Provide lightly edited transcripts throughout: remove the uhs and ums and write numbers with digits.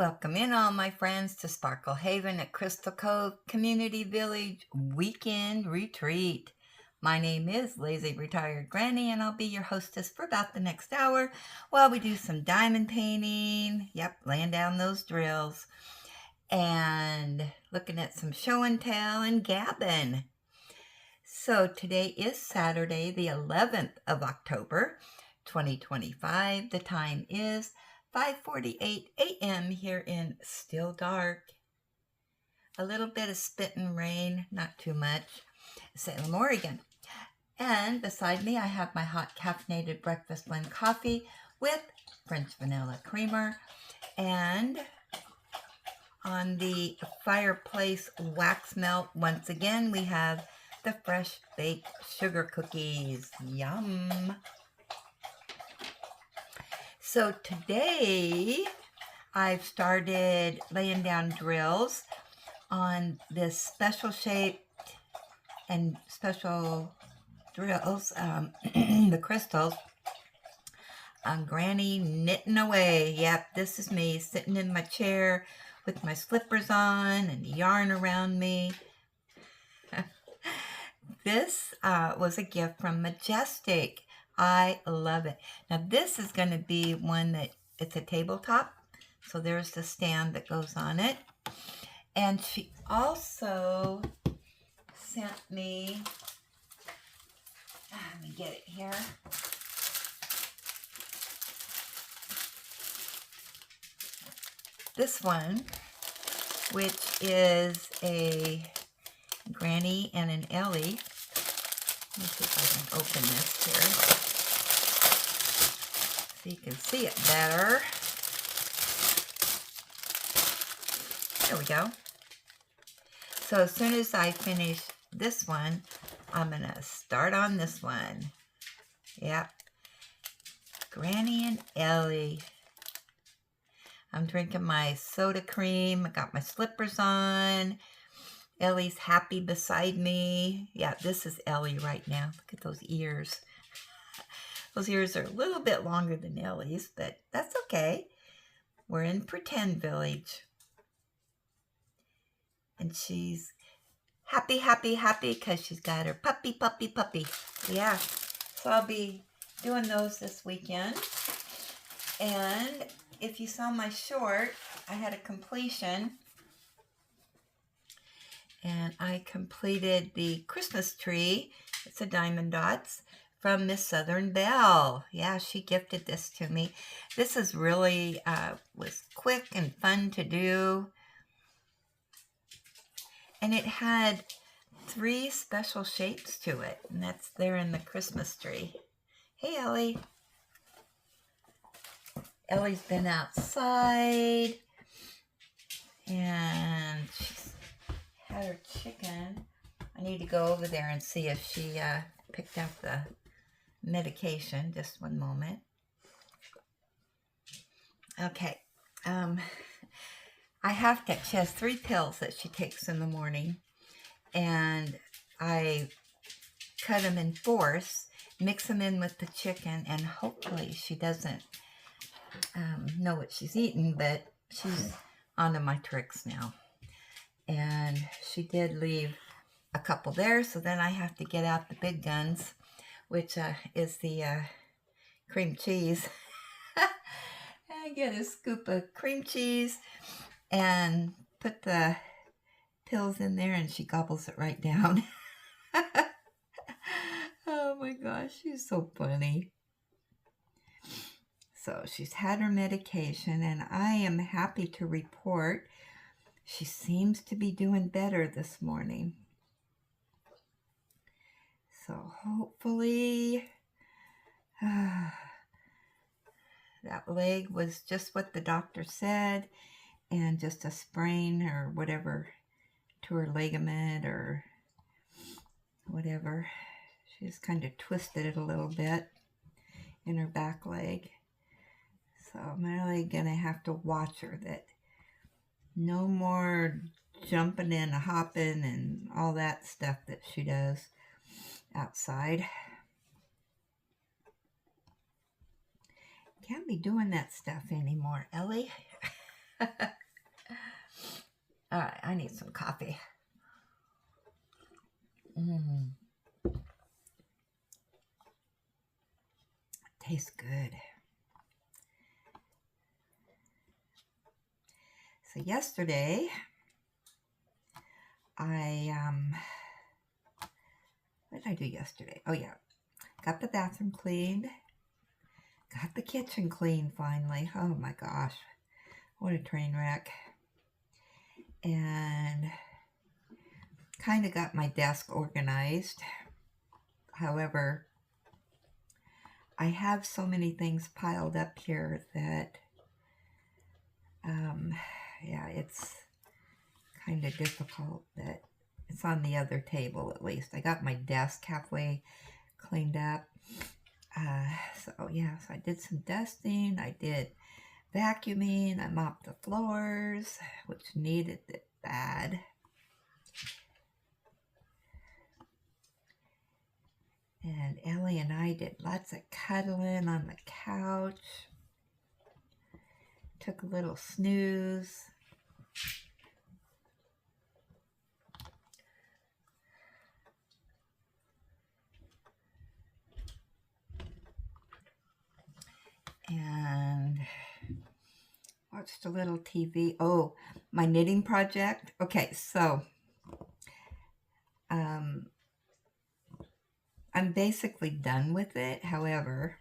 Welcome in all my friends to Sparkle Haven at Crystal Cove Community Village Weekend Retreat. My name is Lazy Retired Granny and I'll be your hostess for about the next hour while we do some diamond painting. Yep, laying down those drills and looking at some show and tell and gabbing. So today is Saturday, the 11th of October, 2025. The time is 5:48 a.m. here in Still Dark. A little bit of spitting rain, not too much. Salem, Oregon. And beside me, I have my hot caffeinated breakfast blend coffee with French vanilla creamer. And on the fireplace wax melt, once again, we have the fresh baked sugar cookies. Yum! So today I've started laying down drills on this special shaped and special drills, the crystals. Granny knitting away. Yep, this is me sitting in my chair with my slippers on and yarn around me. This was a gift from Majestic. I love it. Now this is going to be one that it's a tabletop. So there's the stand that goes on it. And she also sent me, let me get it here. This one, which is a Granny and an Ellie. Let me see if I can open this here so you can see it better. There we go. So as soon as I finish this one, I'm going to start on this one. Yep. Granny and Ellie. I'm drinking my soda cream. I got my slippers on. Ellie's happy beside me. Yeah, this is Ellie right now. Look at those ears. Those ears are a little bit longer than Ellie's, but that's okay. We're in Pretend Village. And she's happy, happy, happy because she's got her puppy. Yeah, so I'll be doing those this weekend. And if you saw my short, I had a completion. And I completed the Christmas tree. It's a Diamond Dots from Miss Southern Belle. Yeah, she gifted this to me. This is really, was quick and fun to do. And it had 3 special shapes to it. And that's there in the Christmas tree. Hey, Ellie. Ellie's been outside. And she's had her chicken. I need to go over there and see if she picked up the medication. Just one moment. Okay. I have to, she has 3 pills that she takes in the morning. And I cut them in 4s, mix them in with the chicken, and hopefully she doesn't know what she's eating, but she's onto my tricks now. And she did leave a couple there, so then I have to get out the big guns, which is the cream cheese. I get a scoop of cream cheese and put the pills in there, and she gobbles it right down. Oh my gosh, she's so funny. So she's had her medication, and I am happy to report she seems to be doing better this morning. So hopefully that leg was just what the doctor said, and just a sprain or whatever to her ligament or whatever. She just kind of twisted it a little bit in her back leg. So I'm really going to have to watch her that no more jumping and hopping and all that stuff that she does outside. Can't be doing that stuff anymore, Ellie. All right, I need some coffee. Tastes good. So yesterday, what did I do yesterday? Oh yeah, got the bathroom cleaned, got the kitchen cleaned finally. Oh my gosh, what a train wreck. And kind of got my desk organized. However, I have so many things piled up here that, yeah, it's kind of difficult that it's on the other table at least. I got my desk halfway cleaned up. So yeah, so I did some dusting. I did vacuuming. I mopped the floors, which needed it bad. And Ellie and I did lots of cuddling on the couch. Took a little snooze. And watched a little TV. Oh, my knitting project. Okay, so I'm basically done with it. However,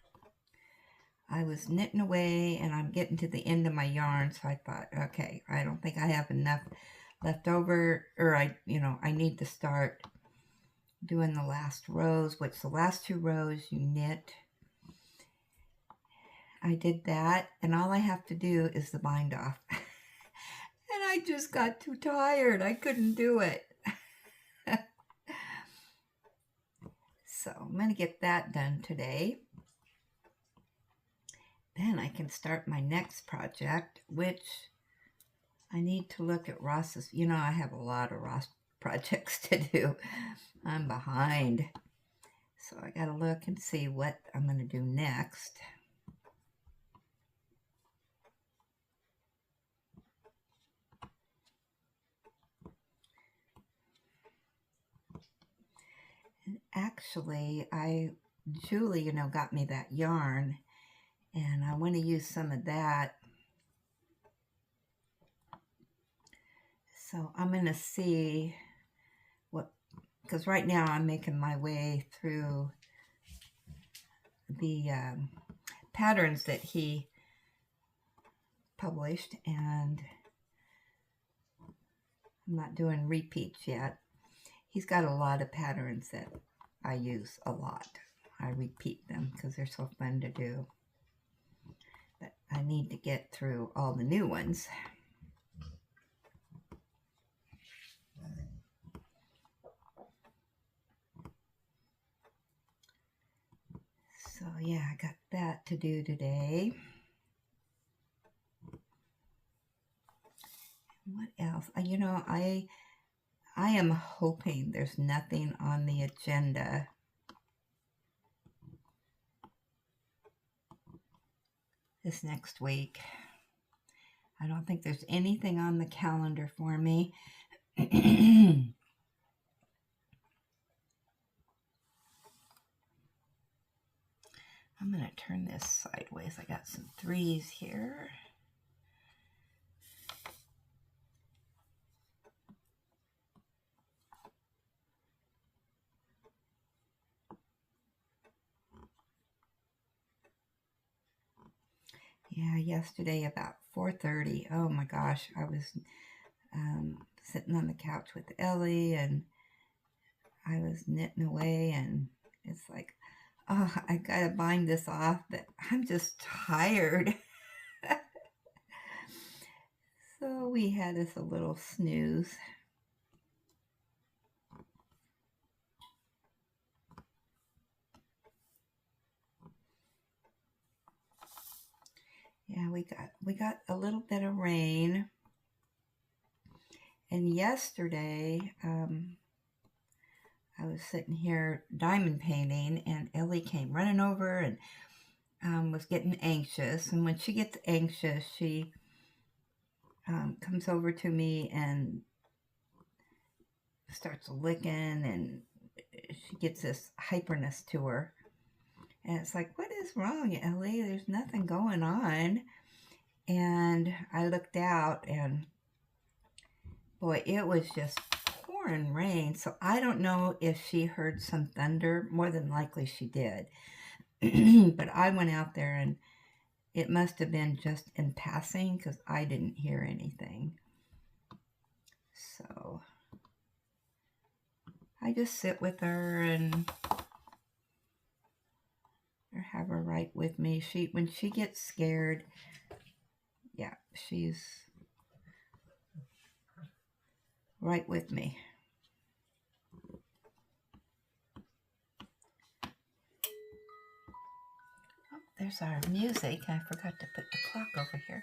I was knitting away and I'm getting to the end of my yarn, so I thought, okay, I don't think I have enough left over, or I need to start doing the last rows, which the last 2 rows you knit. I did that, and all I have to do is the bind off. And I just got too tired. I couldn't do it. So I'm going to get that done today. Then I can start my next project, which I need to look at Ross's. I have a lot of Ross projects to do. I'm behind. So I got to look and see what I'm going to do next. Actually, Julie, got me that yarn, and I want to use some of that. So I'm going to see because right now I'm making my way through the patterns that he published, and I'm not doing repeats yet. He's got a lot of patterns that I use a lot. I repeat them because they're so fun to do. But I need to get through all the new ones. So yeah, I got that to do today. What else? I am hoping there's nothing on the agenda this next week. I don't think there's anything on the calendar for me. I'm going to turn this sideways. I got some 3s here. Yeah, yesterday about 4:30. Oh my gosh, I was sitting on the couch with Ellie, and I was knitting away, and it's like, oh, I gotta bind this off, but I'm just tired. So we had us a little snooze. Yeah, we got a little bit of rain. And yesterday, I was sitting here diamond painting, and Ellie came running over and was getting anxious. And when she gets anxious, she comes over to me and starts licking, and she gets this hyperness to her. And it's like, what is wrong, Ellie? There's nothing going on. And I looked out, and boy, it was just pouring rain. So I don't know if she heard some thunder. More than likely she did. But I went out there, and it must have been just in passing because I didn't hear anything. So I just sit with her and or have her right with me. When she gets scared, yeah, she's right with me. Oh, there's our music. I forgot to put the clock over here.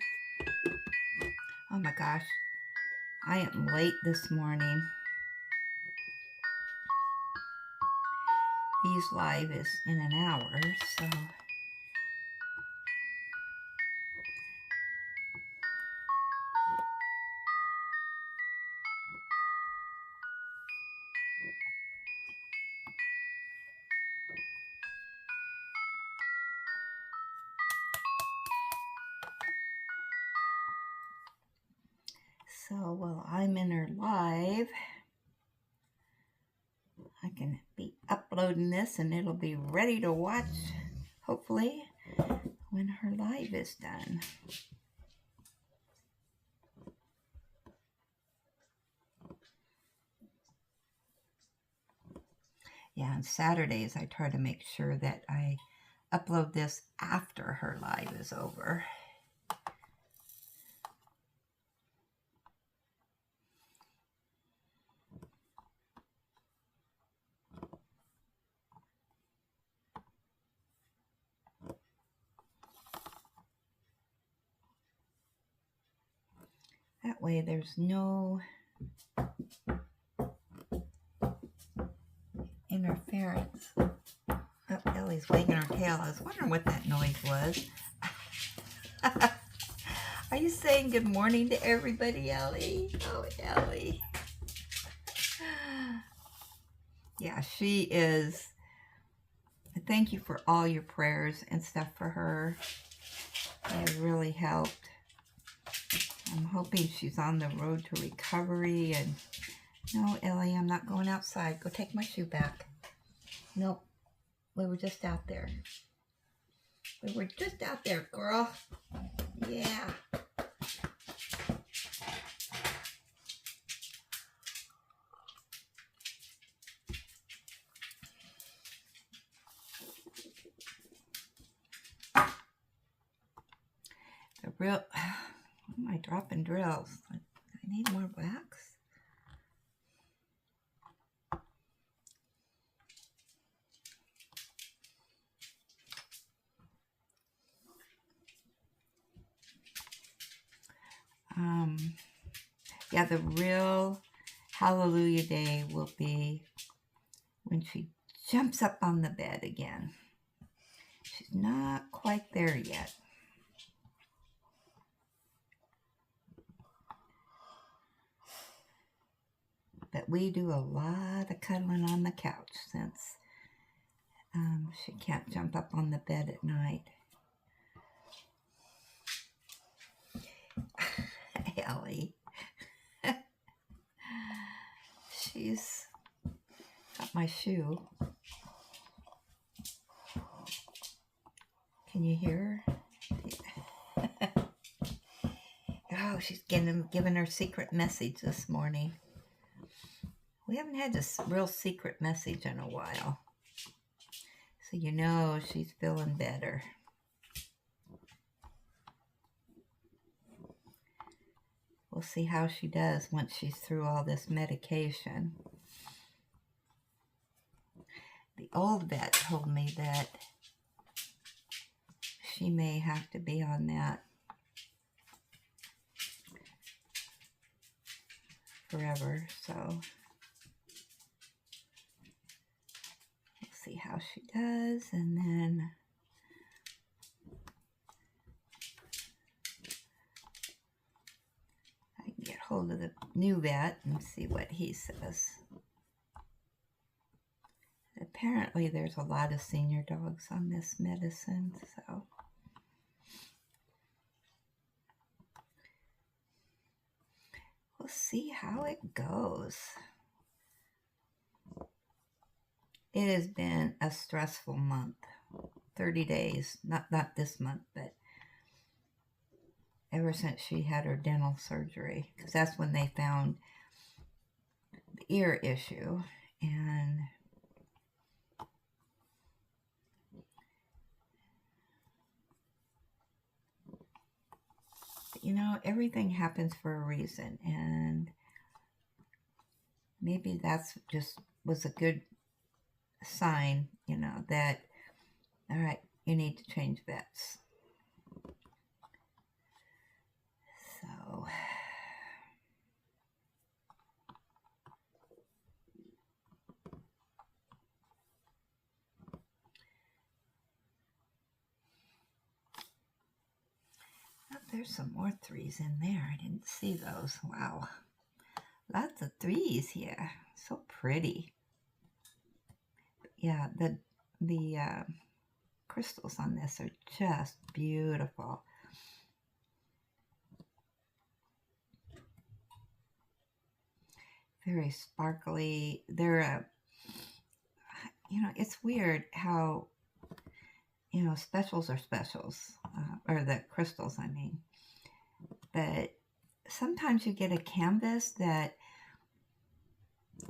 Oh my gosh, I am late this morning. He's live is in an hour, so while I'm in her live, I can be uploading this and it'll be ready to watch, hopefully, when her live is done. Yeah, on Saturdays I try to make sure that I upload this after her live is over. That way there's no interference. Oh, Ellie's wagging her tail. I was wondering what that noise was. Are you saying good morning to everybody, Ellie? Oh, Ellie. Yeah, she is. Thank you for all your prayers and stuff for her. They have really helped. I'm hoping she's on the road to recovery. And no, Ellie, I'm not going outside. Go take my shoe back. Nope. We were just out there. We were just out there, girl. Yeah. The real... Am I dropping drills? I need more wax. Yeah, the real hallelujah day will be when she jumps up on the bed again. She's not quite there yet. But we do a lot of cuddling on the couch since she can't jump up on the bed at night. Ellie. She's got my shoe. Can you hear her? Oh, she's giving her secret message this morning. We haven't had this real secret message in a while. So you know she's feeling better. We'll see how she does once she's through all this medication. The old vet told me that she may have to be on that forever, so we'll see how she does, and then hold of the new vet and see what he says. Apparently there's a lot of senior dogs on this medicine, so we'll see how it goes. It has been a stressful month. 30 days, not this month, but ever since she had her dental surgery, because that's when they found the ear issue. And you know, everything happens for a reason, and maybe that's just was a good sign, you know, that, all right, you need to change vets. So oh, there's some more threes in there. I didn't see those. Wow. Lots of threes here. So pretty. Yeah, the crystals on this are just beautiful. Very sparkly. They're, you know, it's weird how, you know, specials are specials, or the crystals, I mean. But sometimes you get a canvas that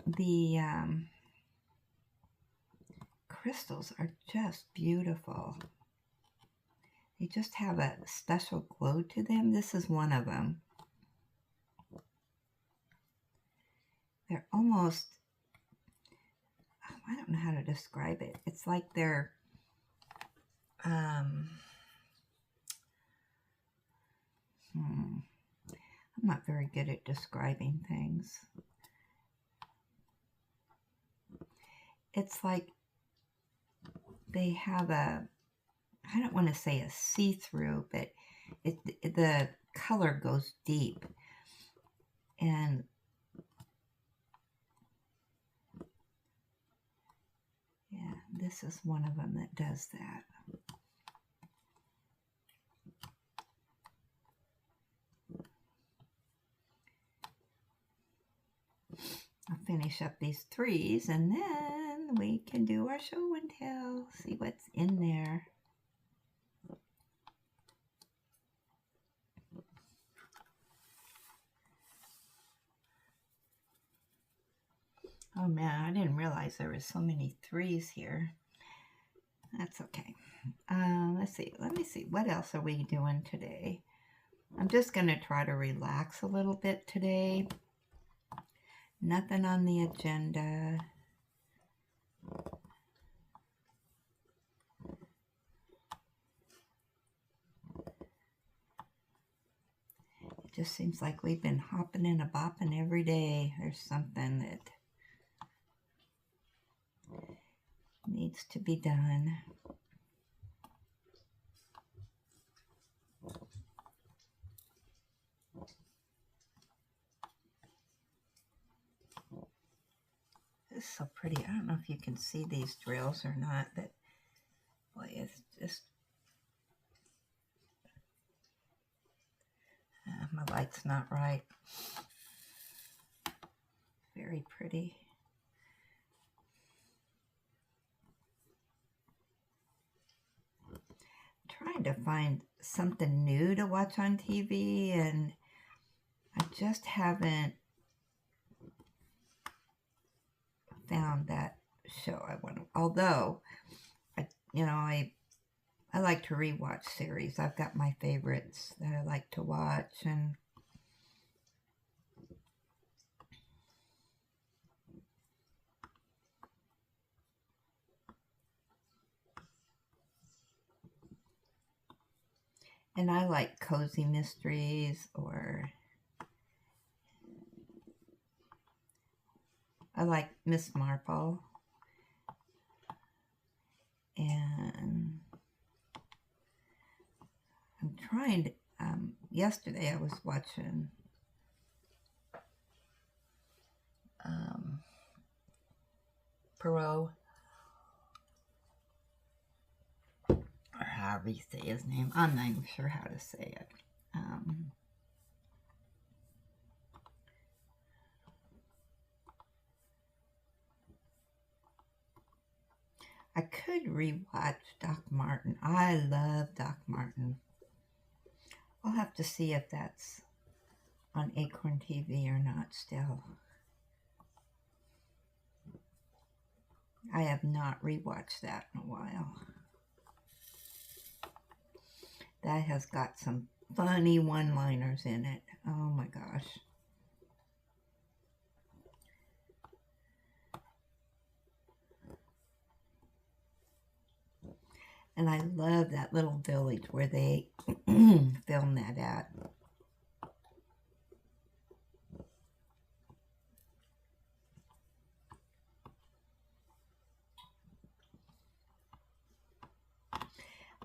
the crystals are just beautiful. They just have a special glow to them. This is one of them. They're almost, I don't know how to describe it. It's like they're, I'm not very good at describing things. It's like they have a, I don't want to say a see-through, but the color goes deep. And yeah, this is one of them that does that. I'll finish up these threes and then we can do our show and tell, see what's in there. Oh man, I didn't realize there were so many threes here. That's okay. Let's see. Let me see. What else are we doing today? I'm just going to try to relax a little bit today. Nothing on the agenda. It just seems like we've been hopping and a bopping every day. There's something that needs to be done. This is so pretty. I don't know if you can see these drills or not, but boy, it's just, my light's not right. Very pretty. Trying to find something new to watch on TV, and I just haven't found that show I want to, although I like to rewatch series. I've got my favorites that I like to watch, and I like cozy mysteries, or I like Miss Marple, and I'm trying to, yesterday I was watching Perot, or however you say his name. I'm not even sure how to say it. I could rewatch Doc Martin. I love Doc Martin. I'll have to see if that's on Acorn TV or not still. I have not rewatched that in a while. That has got some funny one-liners in it. Oh my gosh. And I love that little village where they film that at.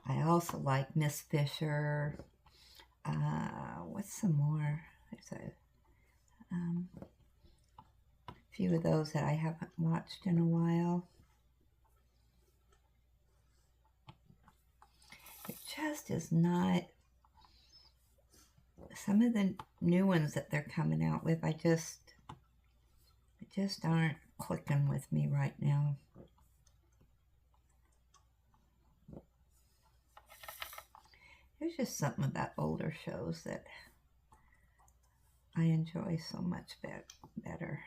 I also like Miss Fisher. What's some more? There's a few of those that I haven't watched in a while. It just is not, some of the new ones that they're coming out with, I just aren't clicking with me right now. There's just something about older shows that I enjoy so much better.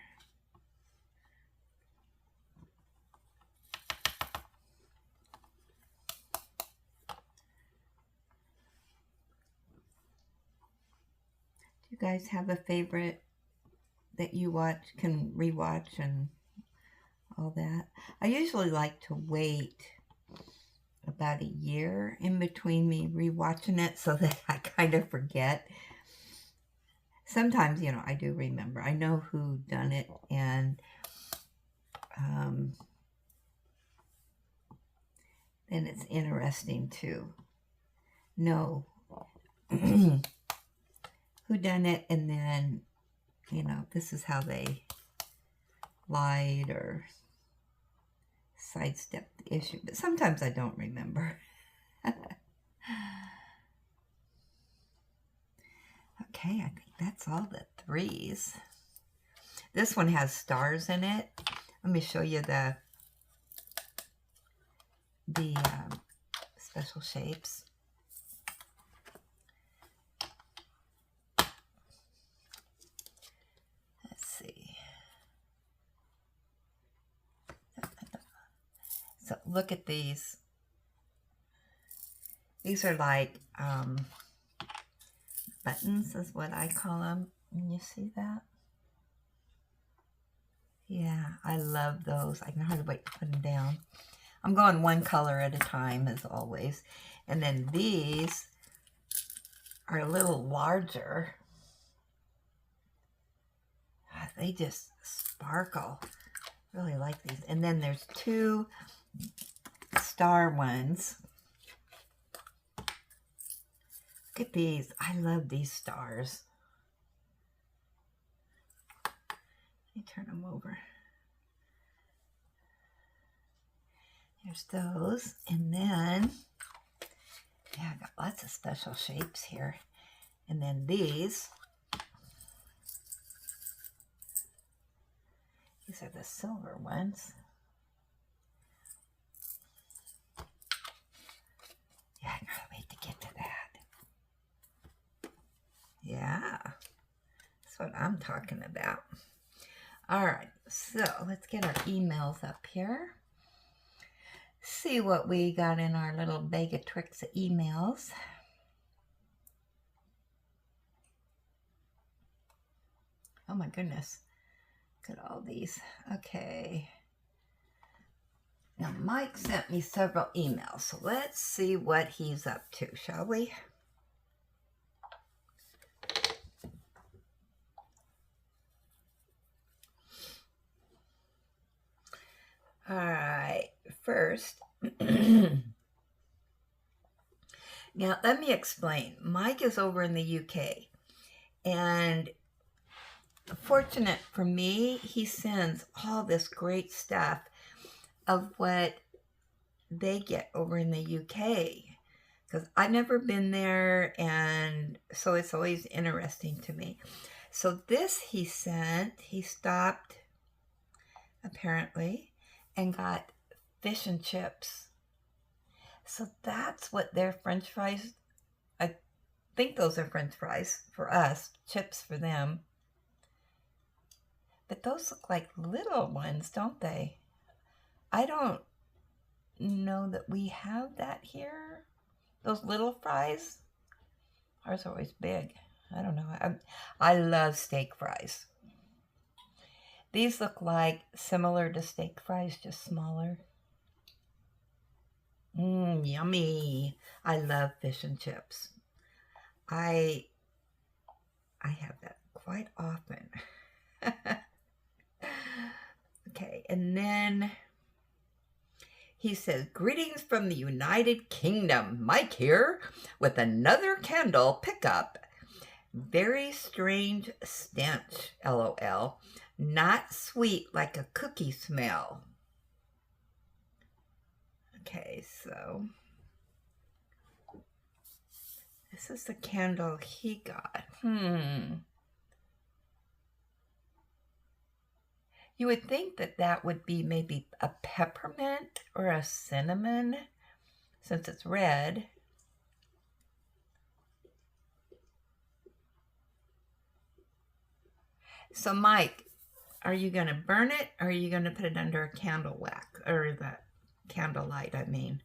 Do you guys have a favorite that you can rewatch and all that? I usually like to wait about a year in between me rewatching it so that I kind of forget. Sometimes, I do remember. I know who done it, and then it's interesting to know who done it, and then, this is how they lied or sidestep the issue, but sometimes I don't remember. Okay, I think that's all the threes. This one has stars in it. Let me show you the special shapes. Let's see. So look at these. These are like buttons is what I call them. Can you see that? Yeah, I love those. I can hardly wait to put them down. I'm going one color at a time as always. And then these are a little larger. They just sparkle. Really like these. And then there's two star ones. Look at these. I love these stars. Let me turn them over. There's those. And then, yeah, I got lots of special shapes here. And then these. These are the silver ones. Yeah, I can't wait to get to that. Yeah, that's what I'm talking about. All right, so let's get our emails up here. See what we got in our little bag of tricks of emails. Oh my goodness. Look at all these. Okay. Now, Mike sent me several emails, so let's see what he's up to, shall we? All right, first, now let me explain. Mike is over in the UK, and fortunate for me, he sends all this great stuff. of what they get over in the UK, because I've never been there, and so it's always interesting to me. So this he stopped apparently and got fish and chips. So that's what their French fries, I think those are French fries for us, chips for them. But those look like little ones, don't they? I don't know that we have that here. Those little fries. Ours are always big. I don't know. I love steak fries. These look like similar to steak fries, just smaller. Yummy. I love fish and chips. I have that quite often. Okay, and then he says, greetings from the United Kingdom. Mike here with another candle pickup. Very strange stench, LOL. Not sweet like a cookie smell. Okay, so this is the candle he got. You would think that that would be maybe a peppermint or a cinnamon, since it's red. So Mike, are you going to burn it, or are you going to put it under a candle wax, or the candlelight, I mean?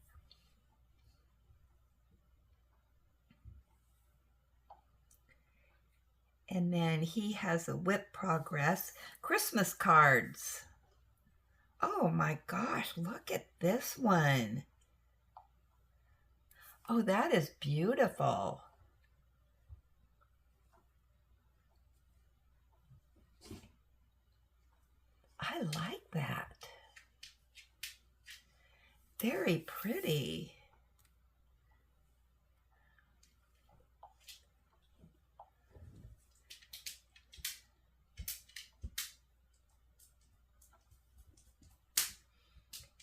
And then he has a Whip Progress Christmas cards. Oh my gosh, look at this one. Oh, that is beautiful. I like that. Very pretty.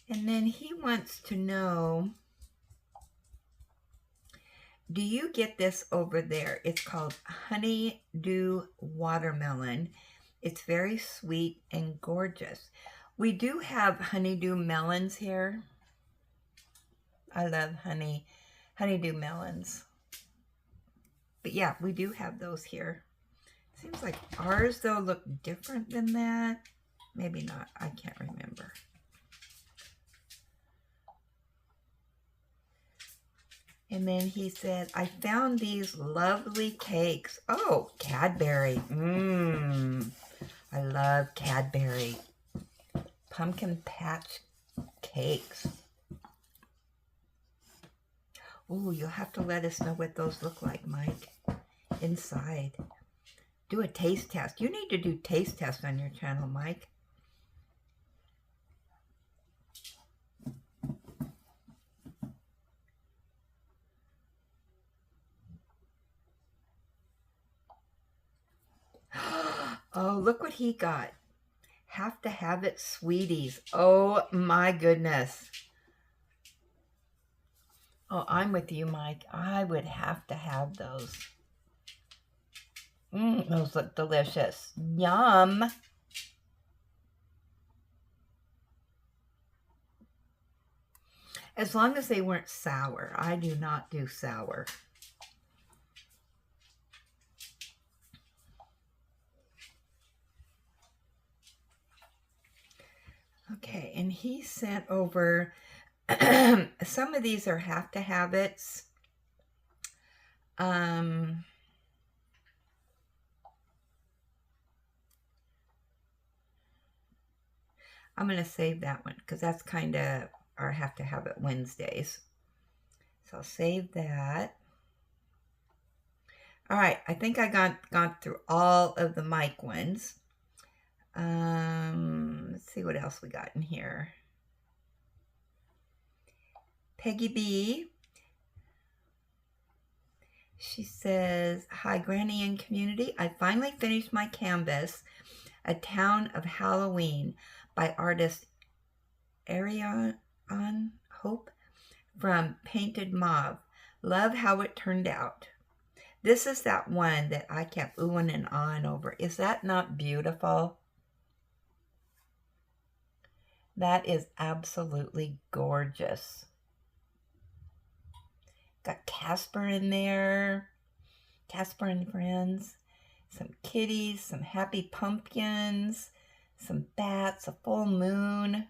And then he wants to know, do you get this over there? It's called Honeydew Watermelon. It's very sweet and gorgeous. We do have honeydew melons here. I love honeydew melons. But yeah, we do have those here. Seems like ours, though, look different than that. Maybe not. I can't remember. And then he said, I found these lovely cakes. Oh, Cadbury. I love Cadbury. Pumpkin patch cakes. Oh, you'll have to let us know what those look like, Mike, inside. Do a taste test. You need to do taste tests on your channel, Mike. Oh, look what he got. Have to have it, sweeties. Oh my goodness. Oh, I'm with you, Mike. I would have to have those. Those look delicious. Yum. As long as they weren't sour. I do not do sour. Okay, and he sent over, some of these are have to have it's. I'm going to save that one because that's kind of our have to have it Wednesdays. So I'll save that. All right, I think I gone through all of the Mike ones. Let's see what else we got in here. Peggy B. She says, hi, Granny and community. I finally finished my canvas, A Town of Halloween, by artist Arion Hope from Painted Mauve. Love how it turned out. This is that one that I kept oohing and ahhing over. Is that not beautiful? That is absolutely gorgeous. Got Casper in there. Casper and Friends. Some kitties, some happy pumpkins, some bats, a full moon.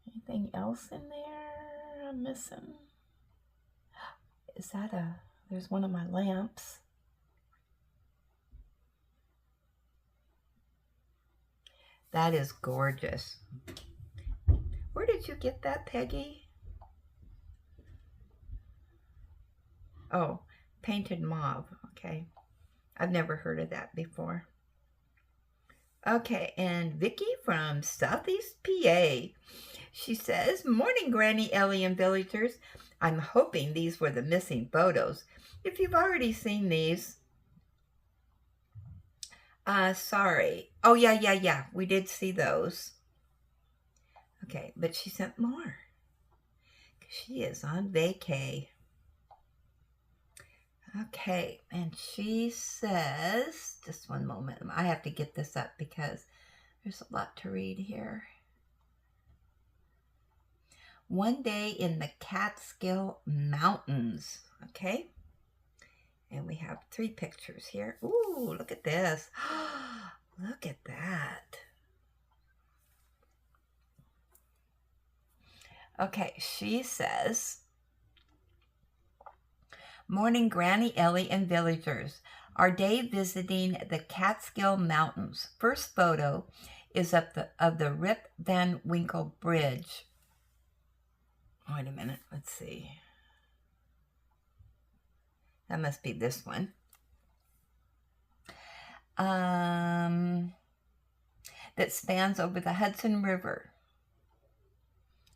Anything else in there I'm missing? Is that there's one of my lamps. That is gorgeous. Where did you get that, Peggy? Oh, Painted Mauve. Okay. I've never heard of that before. Okay, and Vicky from Southeast PA. She says, "Morning, Granny, Ellie, and villagers. I'm hoping these were the missing photos. If you've already seen these, sorry. Oh, yeah. We did see those. Okay, but she sent more. She is on vacay. Okay, and she says, just one moment. I have to get this up because there's a lot to read here. One day in the Catskill Mountains. Okay. And we have 3 pictures here. Ooh, look at this. Look at that. Okay, she says, "Morning, Granny, Ellie, and villagers. Our day visiting the Catskill Mountains. First photo is of the Rip Van Winkle Bridge." Wait a minute, let's see. That must be this one. That spans over the Hudson River.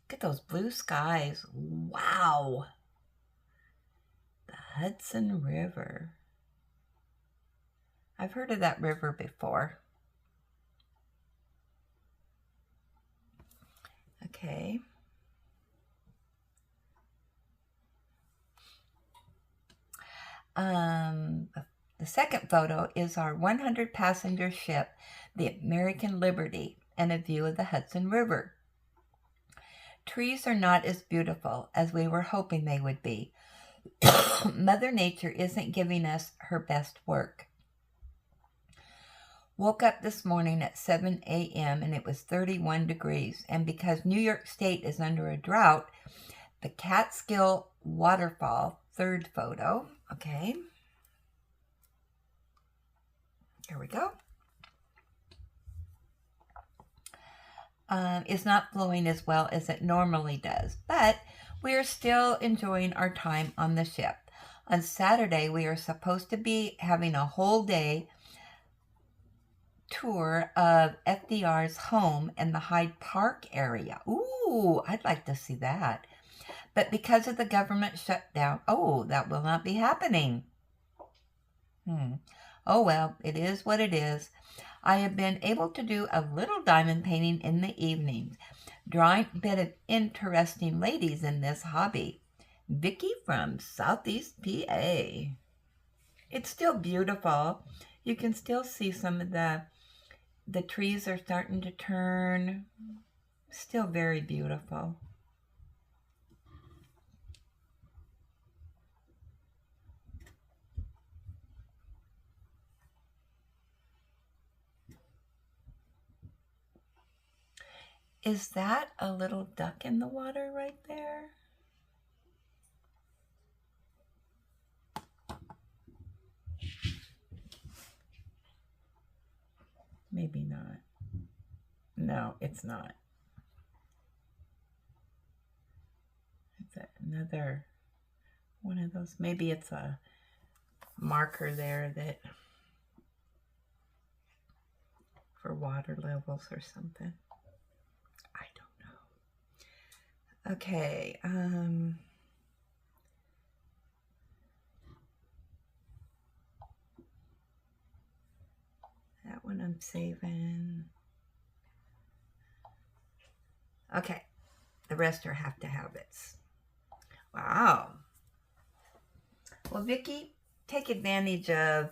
Look at those blue skies. Wow. The Hudson River. I've heard of that river before. Okay. The second photo is our 100-passenger ship, the American Liberty, and a view of the Hudson River. Trees are not as beautiful as we were hoping they would be. Mother Nature isn't giving us her best work. Woke up this morning at 7 a.m. and it was 31 degrees. And because New York State is under a drought, the Catskill Waterfall, third photo, okay. Here we go. Is not flowing as well as it normally does, but we are still enjoying our time on the ship. On Saturday, we are supposed to be having a whole day tour of FDR's home in the Hyde Park area. Ooh, I'd like to see that. But because of the government shutdown, that will not be happening. Oh well, it is what it is. I have been able to do a little diamond painting in the evenings, drawing a bit of interesting ladies in this hobby. Vicky from Southeast PA. It's still beautiful. You can still see some of the trees are starting to turn. Still very beautiful. Is that a little duck in the water right there? Maybe not. No, it's not. It's another one of those. Maybe it's a marker there that for water levels or something. I don't know. Okay. That one I'm saving. Okay, the rest are have to have it's. Wow. Well, Vicki, take advantage of,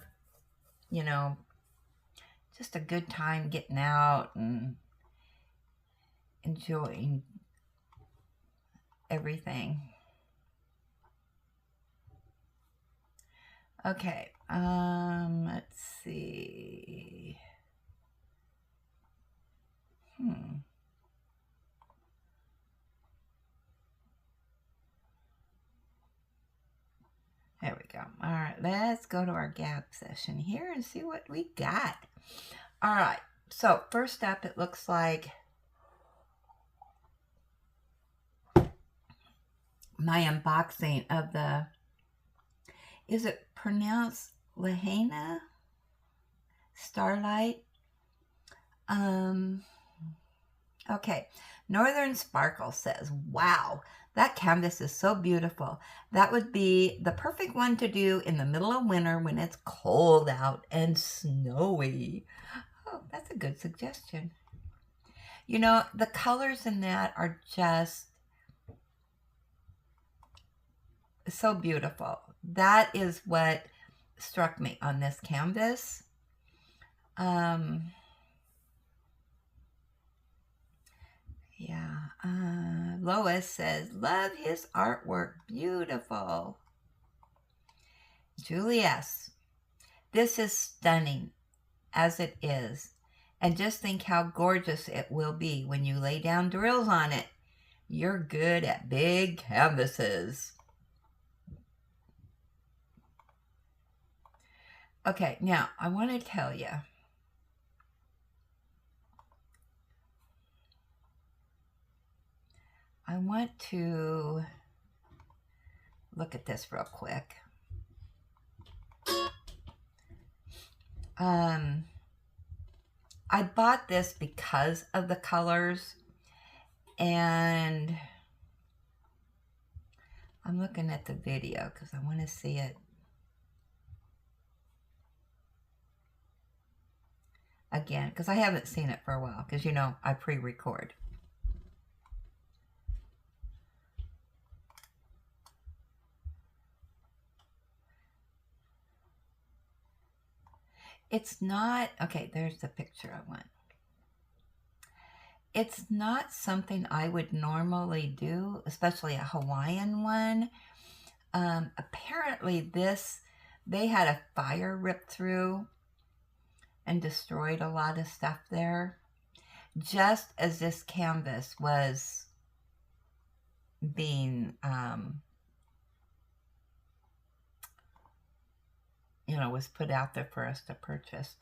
you know, just a good time getting out and enjoying everything. Okay, let's see. There we go. All right, let's go to our gap session here and see what we got. All right, so first up, it looks like my unboxing of the, is it pronounced Lahaina Starlight? Okay, Northern Sparkle says, wow, that canvas is so beautiful. That would be the perfect one to do in the middle of winter when it's cold out and snowy. Oh, that's a good suggestion. You know, the colors in that are just so beautiful. That is what struck me on this canvas. Lois says, love his artwork. Beautiful. Julie S. This is stunning as it is. And just think how gorgeous it will be when you lay down drills on it. You're good at big canvases. Okay, now I want to tell you. I want to look at this real quick. I bought this because of the colors, and I'm looking at the video because I want to see it again, because I haven't seen it for a while, because you know I pre-record. It's not, okay, there's the picture I want. It's not something I would normally do, especially a Hawaiian one. Apparently they had a fire rip through and destroyed a lot of stuff there, just as this canvas was being, you know, was put out there for us to purchase.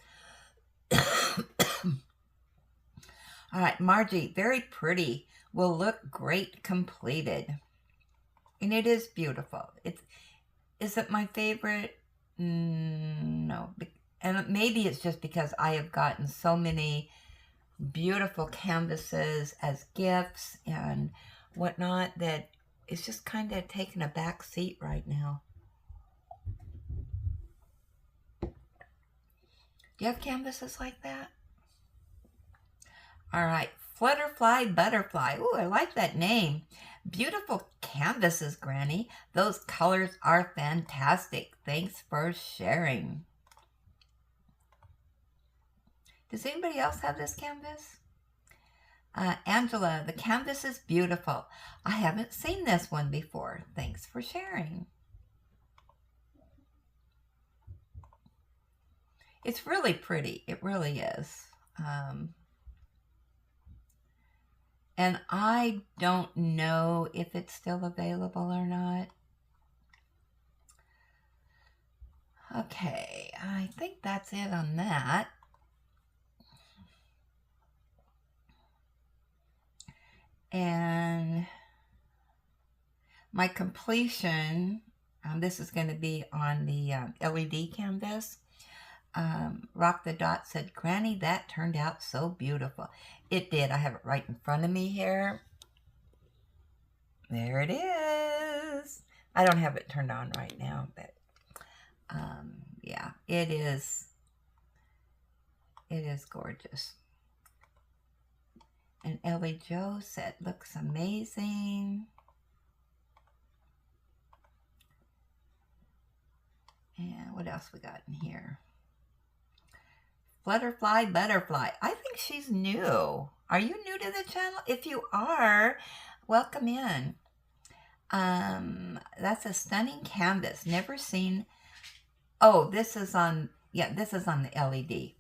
All right, Margie, very pretty. Will look great completed. And it is beautiful. Is it my favorite? No. And maybe it's just because I have gotten so many beautiful canvases as gifts and whatnot that it's just kind of taking a back seat right now. Do you have canvases like that? All right, Flutterfly Butterfly. Ooh, I like that name. Beautiful canvases, Granny. Those colors are fantastic. Thanks for sharing. Does anybody else have this canvas? Angela, the canvas is beautiful. I haven't seen this one before. Thanks for sharing. It's really pretty. It really is. And I don't know if it's still available or not. Okay, I think that's it on that. And my completion, this is going to be on the LED canvas. Rock the Dot said, Granny, that turned out so beautiful. It did. I have it right in front of me here. There it is. I don't have it turned on right now, but yeah, it is It is gorgeous. And Ellie Jo said, looks amazing. And what else we got in here? Flutterfly Butterfly. I think she's new. Are you new to the channel? If you are, welcome in. That's a stunning canvas. Never seen. Oh, this is on. Yeah, this is on the LED.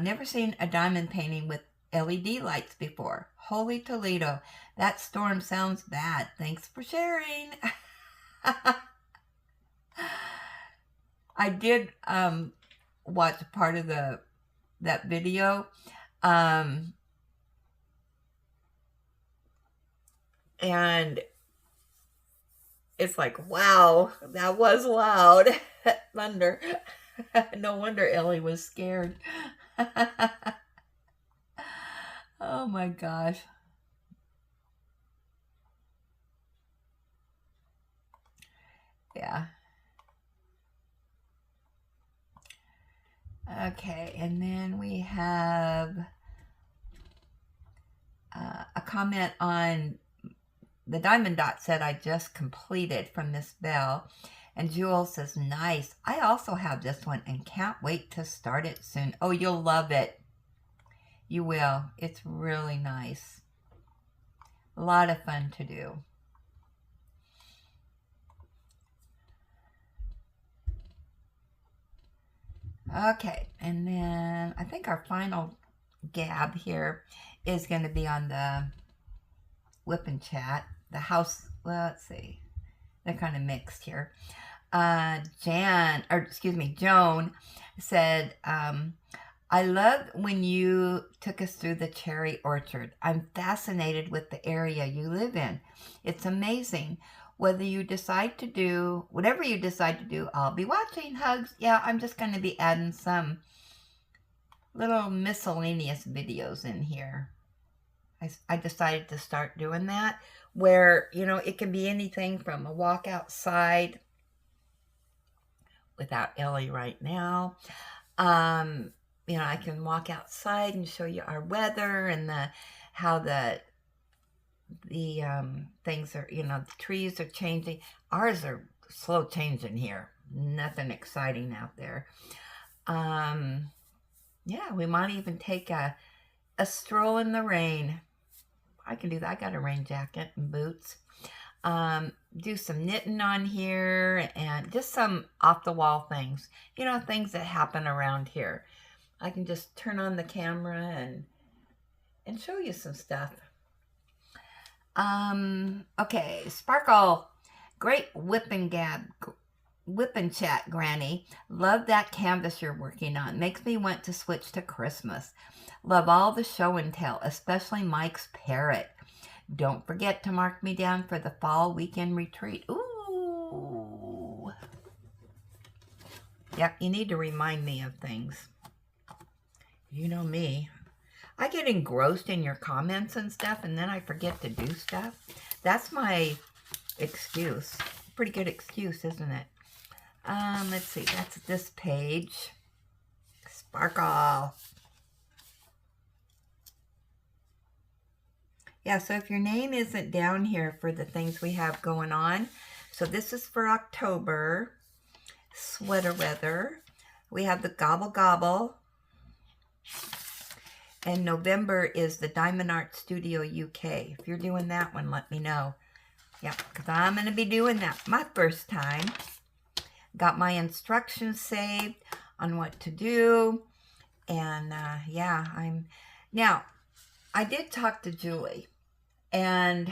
Never seen a diamond painting with LED lights before. Holy Toledo. That storm sounds bad. Thanks for sharing. I did watch part of that video. And it's like, wow, that was loud. Thunder. No wonder Ellie was scared. Oh my gosh. Yeah. Okay, and then we have a comment on the diamond dot set I just completed from Miss Bell. And Jewel says, nice. I also have this one and can't wait to start it soon. Oh, you'll love it. You will. It's really nice. A lot of fun to do. Okay, and then I think our final gab here is going to be on the Whip and Chat. The house, well, let's see. They're kind of mixed here. Joan said, I love when you took us through the cherry orchard. I'm fascinated with the area you live in. It's amazing. Whatever you decide to do, I'll be watching. Hugs. Yeah, I'm just going to be adding some little miscellaneous videos in here. I decided to start doing that where, it can be anything from a walk outside without Ellie right now. I can walk outside and show you our weather and how the things are, the trees are changing. Ours are slow changing here. Nothing exciting out there. Yeah, we might even take a stroll in the rain. I can do that. I got a rain jacket and boots. Do some knitting on here and just some off-the-wall things. Things that happen around here. I can just turn on the camera and show you some stuff. Okay, Sparkle. Great whip and chat, Granny. Love that canvas you're working on. Makes me want to switch to Christmas. Love all the show and tell, especially Mike's parrot. Don't forget to mark me down for the fall weekend retreat. Ooh. Yep, you need to remind me of things. You know me. I get engrossed in your comments and stuff, and then I forget to do stuff. That's my excuse. Pretty good excuse, isn't it? Let's see. That's this page. Sparkle. Yeah, so if your name isn't down here for the things we have going on, so this is for October, sweater weather. We have the Gobble Gobble. And November is the Diamond Art Studio UK. If you're doing that one, let me know. Yeah, because I'm going to be doing that my first time. Got my instructions saved on what to do. And yeah, now, I did talk to Julie. And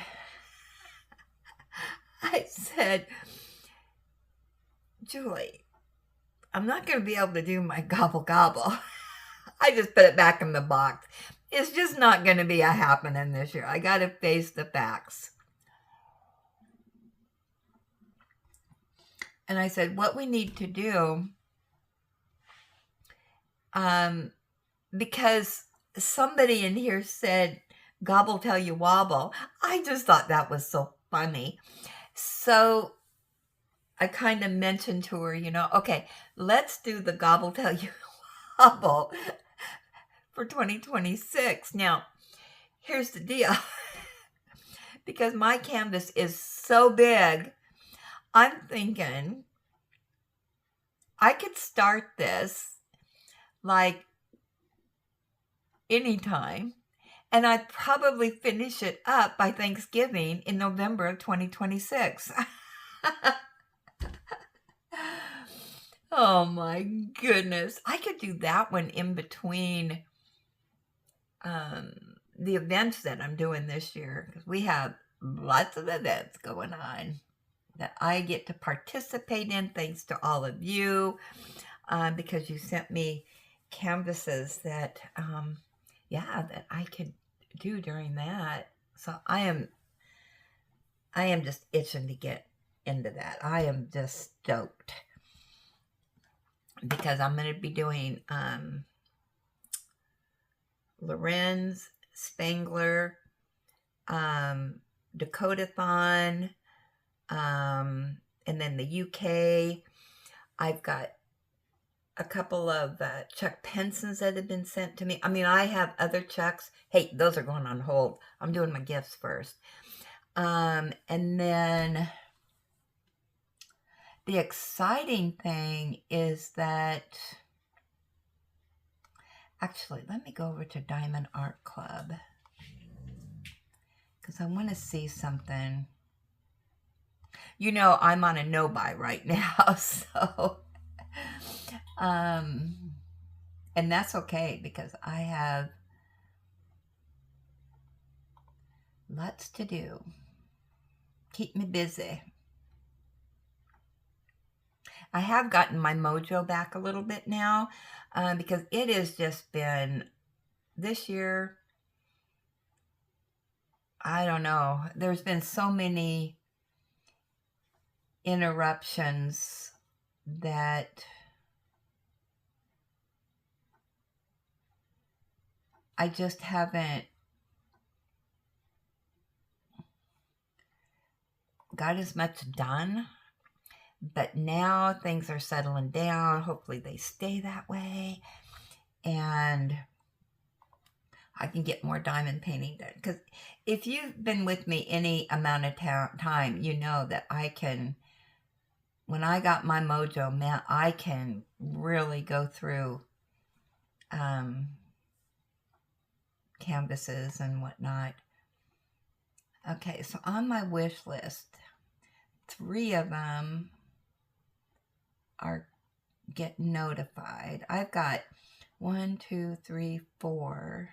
I said, Julie, I'm not going to be able to do my Gobble Gobble. I just put it back in the box. It's just not going to be happening this year. I got to face the facts. And I said, what we need to do, because somebody in here said, gobble till you wobble. I just thought that was so funny. So I kind of mentioned to her, okay, let's do the gobble till you wobble. for 2026. Now, here's the deal. Because my canvas is so big, I'm thinking I could start this like anytime, and I'd probably finish it up by Thanksgiving in November of 2026. Oh my goodness. I could do that one in between the events that I'm doing this year, because we have lots of events going on that I get to participate in, thanks to all of you, because you sent me canvases that, that I could do during that. So I am just itching to get into that. I am just stoked, because I'm going to be doing Lorenz, Spangler, Dakotathon, and then the UK. I've got a couple of Chuck Pensons that have been sent to me. I mean, I have other Chucks. Hey, those are going on hold. I'm doing my gifts first. And then the exciting thing is that, actually, let me go over to Diamond Art Club, because I want to see something. You know, I'm on a no-buy right now, so, and that's okay, because I have lots to do. Keep me busy. I have gotten my mojo back a little bit now, because it has just been, this year, I don't know, there's been so many interruptions that I just haven't got as much done. But now things are settling down. Hopefully they stay that way, and I can get more diamond painting done. Because if you've been with me any amount of time, you know that I can, when I got my mojo, man, I can really go through canvases and whatnot. Okay, so on my wish list, 3 of them are getting notified. I've got 1, 2, 3, 4.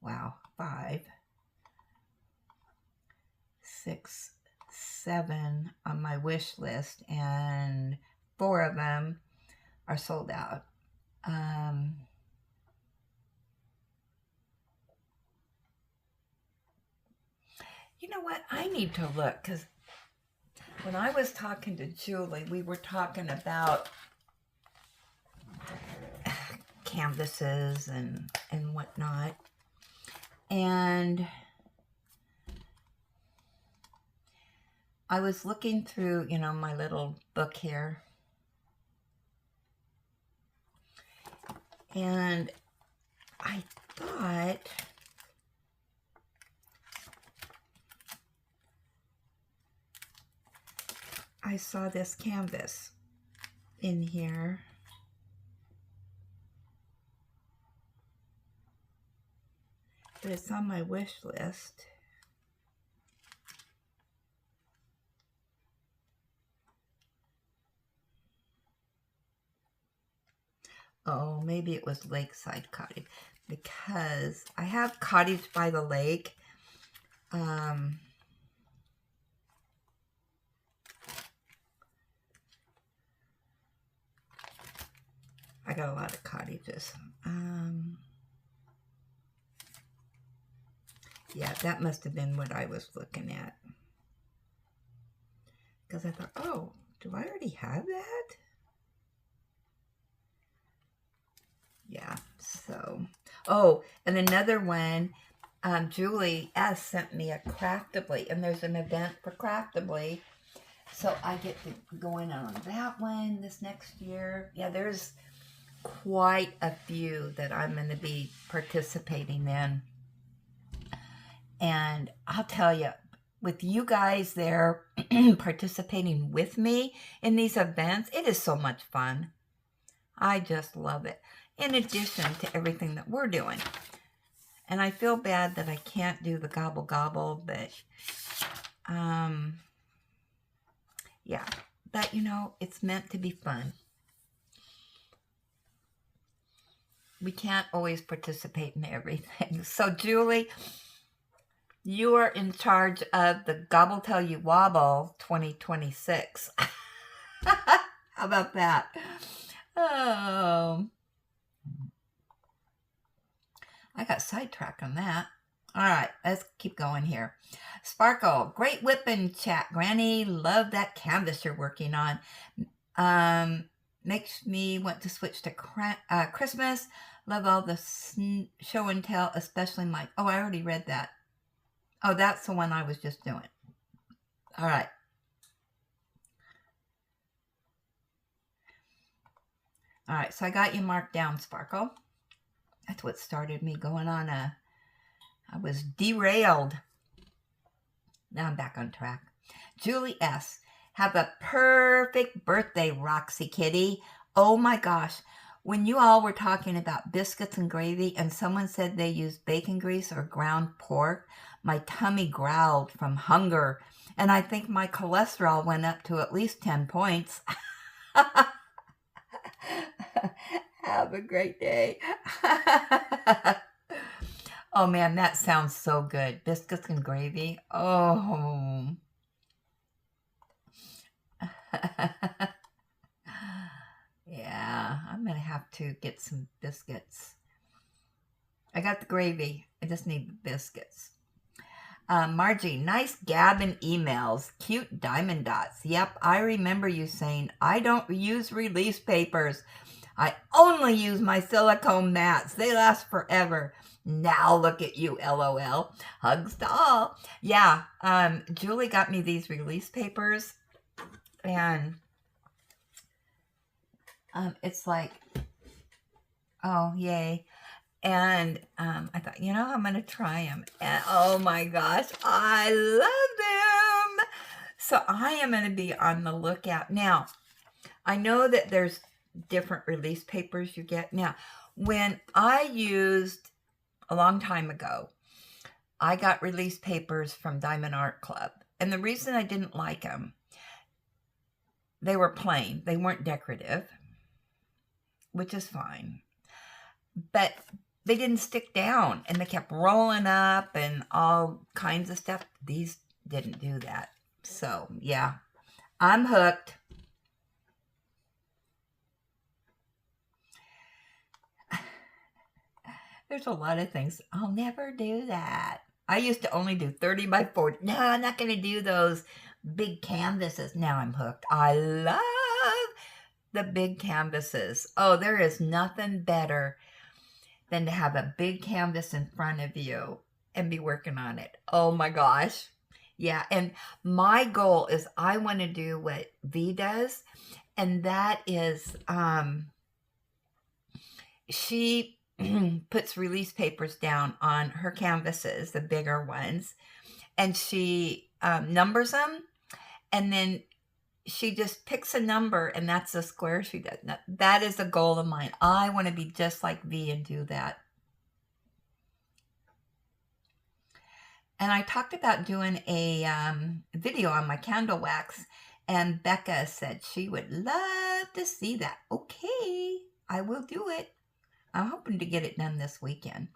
Wow, 5, 6, 7 on my wish list, and 4 of them are sold out. You know what? I need to look, because when I was talking to Julie, we were talking about canvases and whatnot. And I was looking through, you know, my little book here. And I thought I saw this canvas in here. But it's on my wish list. Oh, maybe it was Lakeside Cottage, because I have Cottage by the Lake. I got a lot of cottages. Yeah, that must have been what I was looking at. Because I thought, oh, do I already have that? Yeah, so. Oh, and another one, Julie S. sent me a Craftably, and there's an event for Craftably. So I get to go in on that one this next year. Yeah, there's quite a few that I'm going to be participating in. And I'll tell you, with you guys there participating with me in these events, it is so much fun. I just love it. In addition to everything that we're doing. And I feel bad that I can't do the gobble gobble, but yeah. But you know, it's meant to be fun. We can't always participate in everything. So Julie, you are in charge of the Gobble Till You Wobble 2026. How about that? Oh, I got sidetracked on that. All right, let's keep going here. Sparkle, great whipping chat, Granny. Love that canvas you're working on. Makes me want to switch to Christmas. Love all the show and tell, especially Mike. Oh, I already read that. Oh, that's the one I was just doing. All right. All right, so I got you marked down, Sparkle. That's what started me going on I was derailed. Now I'm back on track. Julie S. Have a perfect birthday, Roxy Kitty. Oh my gosh. When you all were talking about biscuits and gravy and someone said they used bacon grease or ground pork, my tummy growled from hunger. And I think my cholesterol went up to at least 10 points. Have a great day. Oh man, that sounds so good. Biscuits and gravy. Oh. Yeah, I'm going to have to get some biscuits. I got the gravy. I just need the biscuits. Margie, nice gabbing emails. Cute diamond dots. Yep, I remember you saying, I don't use release papers. I only use my silicone mats. They last forever. Now look at you, LOL. Hugs to all. Yeah, Julie got me these release papers. And it's like, oh, yay. And I thought, you know, I'm going to try them. And oh my gosh, I love them. So I am going to be on the lookout. Now, I know that there's different release papers you get. Now, when I used a long time ago, I got release papers from Diamond Art Club. And the reason I didn't like them, they were plain. They weren't decorative, which is fine. But they didn't stick down and they kept rolling up and all kinds of stuff. These didn't do that. So, yeah, I'm hooked. There's a lot of things. I'll never do that. I used to only do 30 by 40. No, I'm not going to do those big canvases. Now I'm hooked. I love the big canvases. Oh, there is nothing better than to have a big canvas in front of you and be working on it. Oh my gosh. Yeah, and my goal is I want to do what V does, and that is she puts release papers down on her canvases, the bigger ones, and she numbers them, and then she just picks a number, and that's the square she does. That is a goal of mine. I want to be just like V and do that. And I talked about doing a video on my candle wax, and Becca said she would love to see that. Okay, I will do it. I'm hoping to get it done this weekend.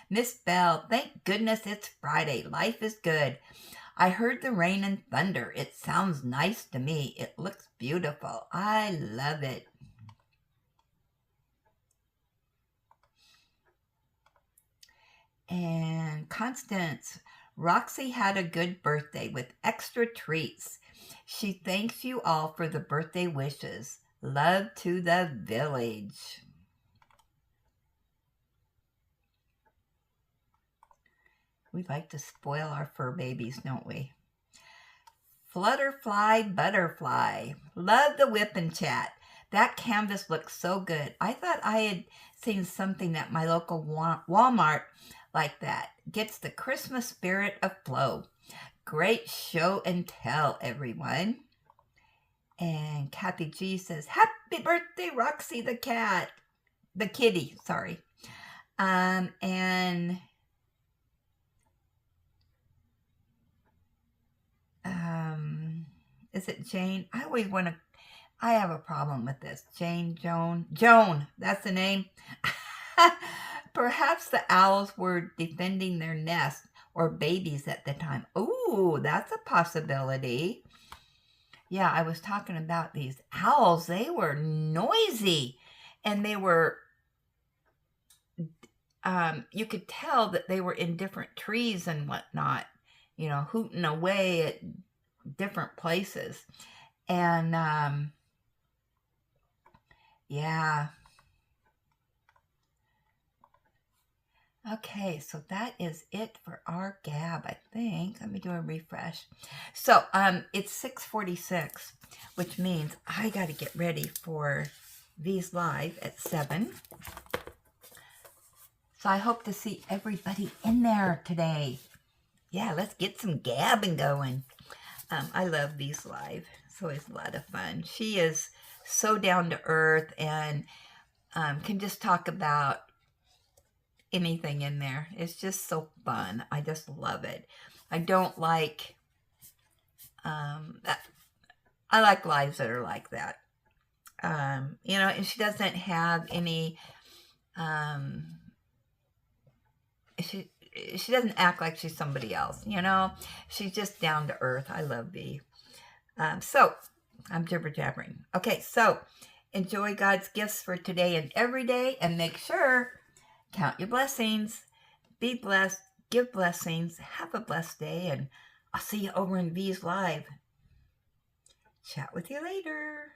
Miss Bell, thank goodness it's Friday. Life is good. I heard the rain and thunder. It sounds nice to me. It looks beautiful. I love it. And Constance, Roxy had a good birthday with extra treats. She thanks you all for the birthday wishes. Love to the village. We like to spoil our fur babies, don't we? Flutterfly Butterfly. Love the whip and chat. That canvas looks so good. I thought I had seen something at my local Walmart like that. Gets the Christmas spirit afloat. Great show and tell, everyone. And Kathy G says, happy birthday, Roxy the cat. The kitty, sorry. And is it Jane? I have a problem with this. Joan, that's the name. Perhaps the owls were defending their nest or babies at the time. Ooh, that's a possibility. Yeah, I was talking about these owls. They were noisy, and they were, you could tell that they were in different trees and whatnot, hooting away at different places. And, yeah. Okay, so that is it for our gab, I think. Let me do a refresh. So, it's 6:46, which means I got to get ready for V's Live at 7. So I hope to see everybody in there today. Yeah, let's get some gabbing going. I love V's Live. It's always a lot of fun. She is so down to earth and can just talk about anything in there. It's just so fun. I just love it. I don't like that. I like lives that are like that. And she doesn't have any she doesn't act like she's somebody else, She's just down to earth. I love V. So I'm jibber jabbering. Okay, so enjoy God's gifts for today and every day, and make sure count your blessings. Be blessed. Give blessings. Have a blessed day. And I'll see you over in V's Live. Chat with you later.